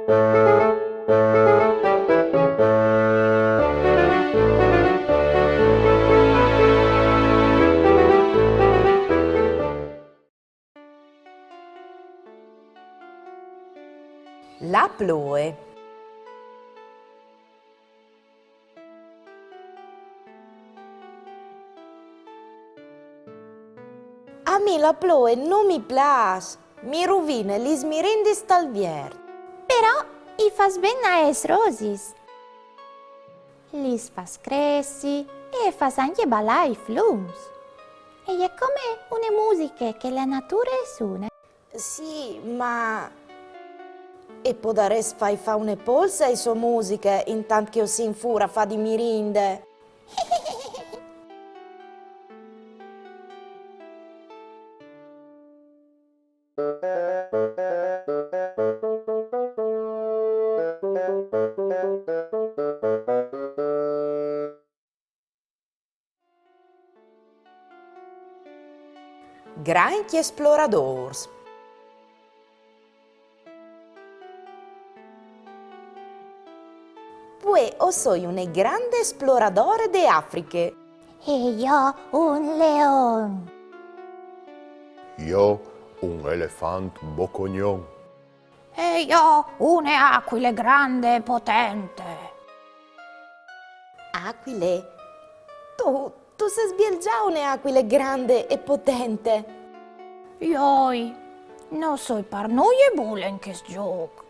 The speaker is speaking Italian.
La ploe. A me la ploe non mi piace, mi rovina gli smirindi stalvier. Però i fas ben a es rosis. Lis fas cresci e fas anche ballare i flums. E è come una musica che la natura è una. Sì, ma... E podares fai fa une polsa e so musiche, intanto che io si infura fa di mirinde. Granchi exploradors. Pues o soy un grande explorador de Afrique. E io un leon. Io un elefant bocognon. E io une aquile grande e potente. Aquile? Tu sei già un'aquile grande e potente. Joi, no soy par noi e bulen che sgiog.